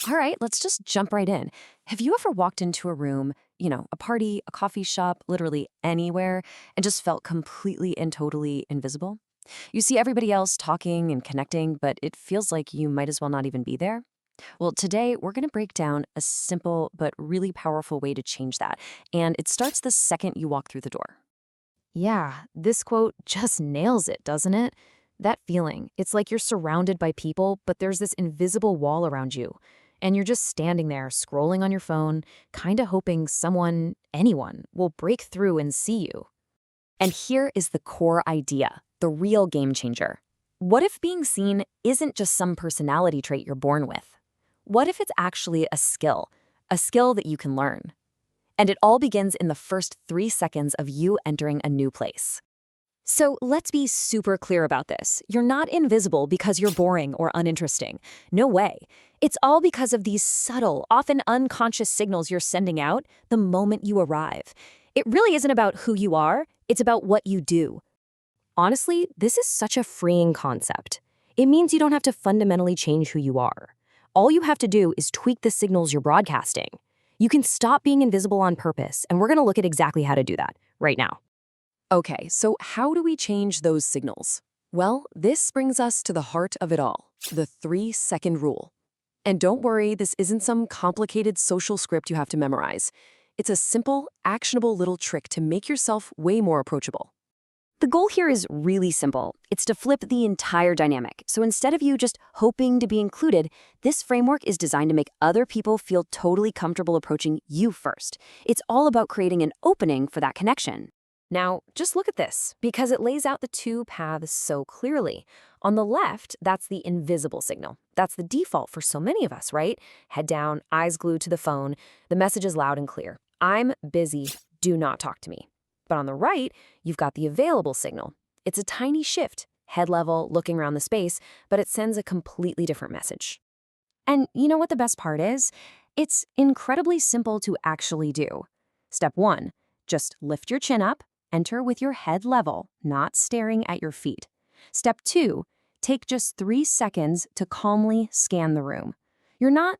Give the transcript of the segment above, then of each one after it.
All right, let's just jump right in. Have you ever walked into a room, a party, a coffee shop, literally anywhere, and just felt completely and totally invisible? You see everybody else talking and connecting, but it feels like you might as well not even be there? Well, today we're going to break down a simple but really powerful way to change that. And it starts the second you walk through the door. Yeah, this quote just nails it, doesn't it? That feeling. It's like you're surrounded by people, but there's this invisible wall around you. And you're just standing there, scrolling on your phone, kind of hoping someone, anyone, will break through and see you. And here is the core idea, the real game changer. What if being seen isn't just some personality trait you're born with? What if it's actually a skill that you can learn? And it all begins in the first 3 seconds of you entering a new place. So let's be super clear about this. You're not invisible because you're boring or uninteresting. No way. It's all because of these subtle, often unconscious signals you're sending out the moment you arrive. It really isn't about who you are, it's about what you do. Honestly, this is such a freeing concept. It means you don't have to fundamentally change who you are. All you have to do is tweak the signals you're broadcasting. You can stop being invisible on purpose, and we're going to look at exactly how to do that right now. Okay, so how do we change those signals? Well, this brings us to the heart of it all, the 3-second rule. And don't worry, this isn't some complicated social script you have to memorize. It's a simple, actionable little trick to make yourself way more approachable. The goal here is really simple. It's to flip the entire dynamic. So instead of you just hoping to be included, this framework is designed to make other people feel totally comfortable approaching you first. It's all about creating an opening for that connection. Now, just look at this, because it lays out the two paths so clearly. On the left, that's the invisible signal. That's the default for so many of us, right? Head down, eyes glued to the phone. The message is loud and clear. I'm busy. Do not talk to me. But on the right, you've got the available signal. It's a tiny shift, head level, looking around the space, but it sends a completely different message. And you know what the best part is? It's incredibly simple to actually do. Step 1, just lift your chin up, enter with your head level, not staring at your feet. Step 2, take just 3 seconds to calmly scan the room. You're not,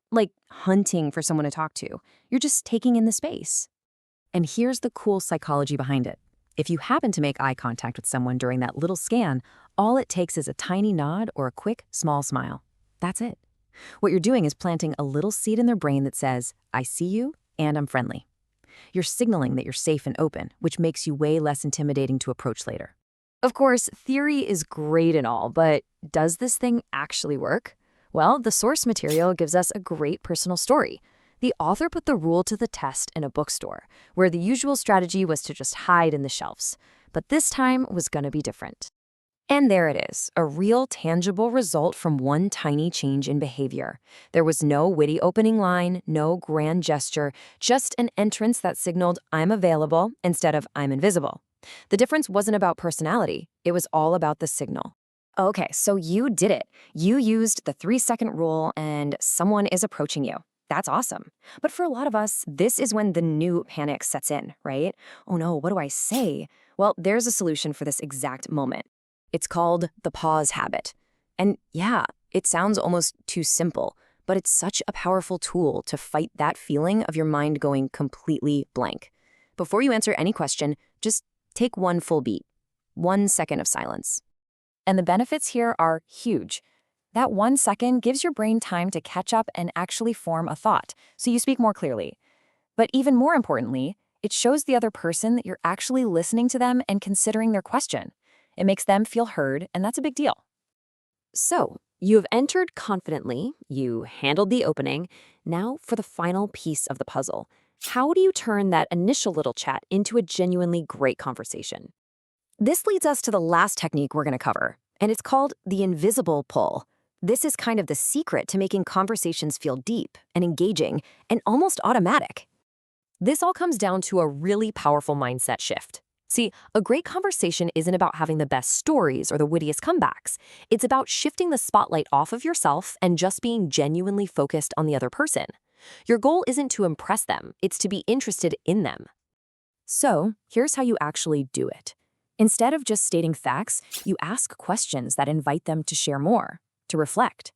hunting for someone to talk to. You're just taking in the space. And here's the cool psychology behind it. If you happen to make eye contact with someone during that little scan, all it takes is a tiny nod or a quick, small smile. That's it. What you're doing is planting a little seed in their brain that says, I see you and I'm friendly. You're signaling that you're safe and open, which makes you way less intimidating to approach later. Of course, theory is great and all, but does this thing actually work? Well, the source material gives us a great personal story. The author put the rule to the test in a bookstore, where the usual strategy was to just hide in the shelves. But this time was going to be different. And there it is, a real tangible result from one tiny change in behavior. There was no witty opening line, no grand gesture, just an entrance that signaled I'm available instead of I'm invisible. The difference wasn't about personality, it was all about the signal. Okay, so you did it. You used the 3-second rule and someone is approaching you. That's awesome. But for a lot of us, this is when the new panic sets in, right? Oh no, what do I say? Well, there's a solution for this exact moment. It's called the pause habit. And yeah, it sounds almost too simple, but it's such a powerful tool to fight that feeling of your mind going completely blank. Before you answer any question, just take one full beat, 1 second of silence. And the benefits here are huge. That 1 second gives your brain time to catch up and actually form a thought, so you speak more clearly. But even more importantly, it shows the other person that you're actually listening to them and considering their question. It makes them feel heard, and that's a big deal. So, you've entered confidently, you handled the opening. Now for the final piece of the puzzle. How do you turn that initial little chat into a genuinely great conversation? This leads us to the last technique we're going to cover, and it's called the invisible pull. This is kind of the secret to making conversations feel deep and engaging and almost automatic. This all comes down to a really powerful mindset shift. See, a great conversation isn't about having the best stories or the wittiest comebacks. It's about shifting the spotlight off of yourself and just being genuinely focused on the other person. Your goal isn't to impress them, it's to be interested in them. So, here's how you actually do it. Instead of just stating facts, you ask questions that invite them to share more, to reflect.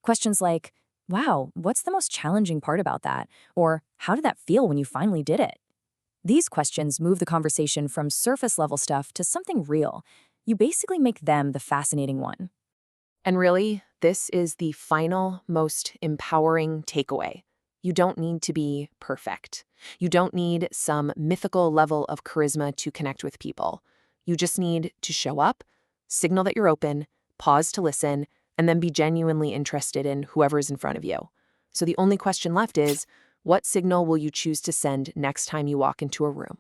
Questions like, Wow, what's the most challenging part about that? Or how did that feel when you finally did it? These questions move the conversation from surface level stuff to something real. You basically make them the fascinating one. And really, this is the final, most empowering takeaway. You don't need to be perfect. You don't need some mythical level of charisma to connect with people. You just need to show up, signal that you're open, pause to listen, and then be genuinely interested in whoever is in front of you. So the only question left is, what signal will you choose to send next time you walk into a room?